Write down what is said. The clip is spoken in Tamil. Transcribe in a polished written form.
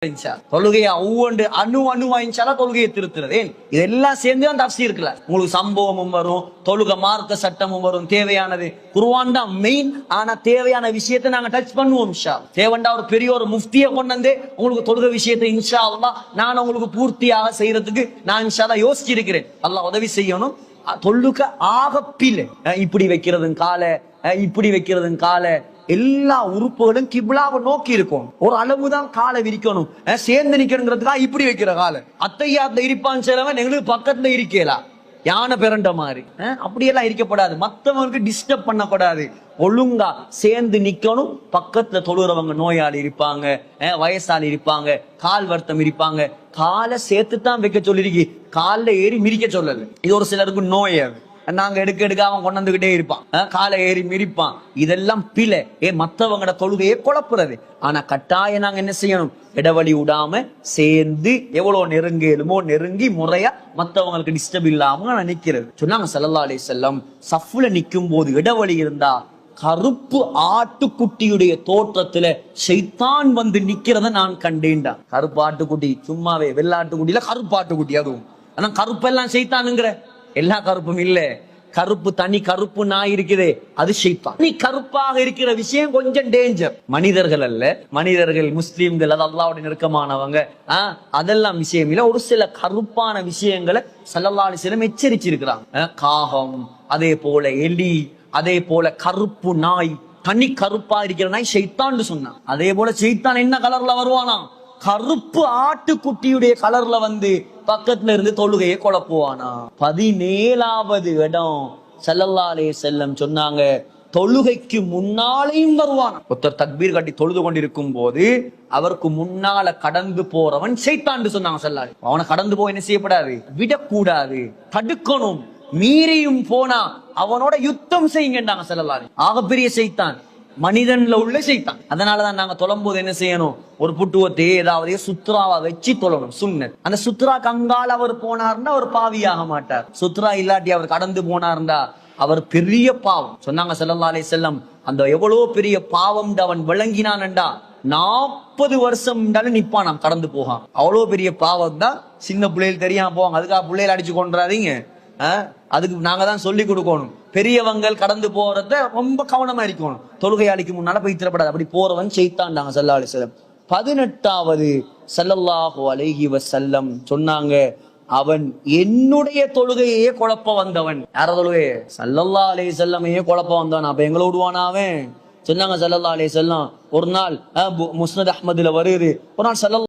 தொழுகையா ஒவ்வொன்று அணுவா இன்ஷால்லா தொழுகையை திருத்துறது. இதெல்லாம் சேர்ந்து தான் தப்சீர் இருக்குல்ல. உங்களுக்கு சம்பவமும் வரும், தொழுகை மார்க்க சட்டமும் வரும். தேவையானது குர்ஆன் தான் மெயின். ஆனா தேவையான விஷயத்தை நாங்க டச் பண்ணுவோம் இன்ஷா. தேவண்டா ஒரு பெரிய ஒரு முஃப்தியை கொண்டு வந்து உங்களுக்கு தொழுகை விஷயத்தை இன்ஷா அல்லாஹ் நான் உங்களுக்கு பூர்த்தியாக செய்யறதுக்கு நான் இன்ஷா அல்லாஹ் யோசிச்சிருக்கிறேன். அல்லாஹ் உதவி செய்யணும். தொழுகை ஆகப்பில்லை. இப்படி வைக்கிறதும் கால, இப்படி வைக்கிறதும் கால, எல்லா உறுப்புகளும் கிப்லாவை நோக்கி இருக்கும். ஒரு அளவுதான் காலை விரிக்கணும். சேர்ந்து நிக்கணுங்கிறதுக்காக இப்படி வைக்கிற காலை அத்தையாத்துல இருப்பான்னு சிலவன் எங்களுக்கு பக்கத்துல இருக்கலாம். யானை பிறண்ட மாதிரி அப்படியெல்லாம் இருக்கப்படாது. மற்றவங்களுக்கு டிஸ்டர்ப் பண்ணக்கூடாது. ஒழுங்கா சேர்ந்து நிக்கணும். பக்கத்துல தொழுறவங்க நோயாளி இருப்பாங்க, வயசாளி இருப்பாங்க, கால் வருத்தம் இருப்பாங்க. காலை சேர்த்து தான் வைக்க சொல்லிருக்கு, காலில் ஏறி மிரிக்க சொல்லல. இது ஒரு சிலருக்கு நோய். நாங்க எடுக்க அவன் கொண்டுகிட்டே இருப்பான், காலை ஏறி மிரிப்பான். இதெல்லாம் பிழை. மற்றவங்களோட தொழுகையை குழப்புறது. ஆனா கட்டாயம் நாங்க என்ன செய்யணும்? இடவழி விடாம சேர்ந்து எவ்வளவு நெருங்கலுமோ நெருங்கி முறையா மற்றவங்களுக்கு டிஸ்டர்ப் இல்லாம நிக்கிறது. சொன்னாங்க ஸல்லல்லாஹு அலைஹி வஸல்லம், சஃப்ல நிக்கும் போது இடவழி இருந்தா கருப்பு ஆட்டுக்குட்டியுடைய தோற்றத்துல ஷைத்தான் வந்து நிக்கிறத நான் கண்டேன்டா. கருப்பு ஆட்டுக்குட்டி சும்மாவே வெள்ளாட்டுக்குட்டியில கருப்பு ஆட்டுக்குட்டி. அதுவும் ஆனா கருப்பெல்லாம் ஷைத்தானுங்கிற எல்லா கருப்பும் இல்ல. கருப்பு தனி கருப்பு நாய் இருக்குது, அது ஷைத்தான். நீ கருப்பாக இருக்கிற விஷயம் கொஞ்சம் டேஞ்சர். மனிதர்கள் அல்ல, மனிதர்கள் முஸ்லீம்கள், அது அல்லாஹ்வுடைய நெருக்கமானவங்க, அதெல்லாம் விஷயம் இல்ல. ஒரு சில கருப்பான விஷயங்களை ஸல்லல்லாஹு அலைஹி வஸல்லம் எச்சரிச்சிருக்கிறாங்க. காகம், அதே போல எலி, அதே போல கருப்பு நாய், தனி கருப்பா இருக்கிற நாய் ஷைத்தான் சொன்னான். அதே போல ஷைத்தான் என்ன கலர்ல வருவானா? கருப்பு ஆட்டுக்குட்டியுடைய கலர்ல வந்து பக்கத்துல இருந்து தொழுகையை குழப்புவானா. 17வது இடம் ஸல்லல்லாஹு அலைஹி வஸல்லம் சொன்னாங்க, தொழுகைக்கு முன்னாலேயும் வருவான். ஒருத்தர் தக்பீர் கட்டி தொழுது கொண்டிருக்கும் போது அவருக்கு முன்னால கடந்து போறவன் ஷைத்தான் சொன்னாங்க ஸல்லல்லாஹு அலைஹி வஸல்லம். அவனை கடந்து போய் என்ன செய்யப்படாது? விடக்கூடாது, தடுக்கணும். மீறியும் போனா அவனோட யுத்தம் செய்யுங்கன்றாங்க ஸல்லல்லாஹு அலைஹி வஸல்லம். ஆகப்பெரிய ஷைத்தான், மனிதன்ல உள்ள ஷைத்தான். அதனாலதான் நாங்க தொழும்போது என்ன செய்யணும்? ஒரு புட்டுவத்தை ஏதாவது சுத்ராவா வச்சு தொழணும், சுன்னத். அந்த சுத்ரா கங்கால் அவர் போனார்னா அவர் பாவியாக மாட்டார். சுத்ரா இல்லாட்டி அவர் கடந்து போனார்னா அவர் பெரிய பாவம். சொன்னாங்க ஸல்லல்லாஹு அலைஹி வஸல்லம், அந்த எவ்வளவு பெரிய பாவம் அவன் விளங்கினான்டா 40 வருஷம் நிப்பான் கடந்து போகான். அவ்வளவு பெரிய பாவம் தான். சின்ன பிள்ளைகள் தெரியாம போவாங்க, அதுக்காக பிள்ளைகள் அடிச்சு கொண்டாதீங்க. அதுக்கு நாங்க தான் சொல்லி கொடுக்கணும். பெரியவங்கள் கடந்து போறத ரொம்ப கவனமா இருக்கணும். தொழுகையாளிக்கு முன்னால போய் திரப்படாது. அப்படி போறவன் ஷைத்தான்டாங்க ஸல்லல்லாஹு அலைஹி வஸல்லம். 18வது ஸல்லல்லாஹு அலைஹி வஸல்லம் சொன்னாங்க, அவன் என்னுடைய தொழுகையே குழப்ப வந்தவன். யார தொழுகை? ஸல்லல்லாஹு அலைஹி வஸல்லமையே குழப்ப வந்தவன். அப்ப எங்களை விடுவானா அவன்? சொன்னாங்க ஸல்லல்லாஹு அலைஹி வஸல்லம், ஒரு நாள் முஸ்னத் அஹ்மதுல வருது, ஒரு நாள் ஸல்லல்லாஹு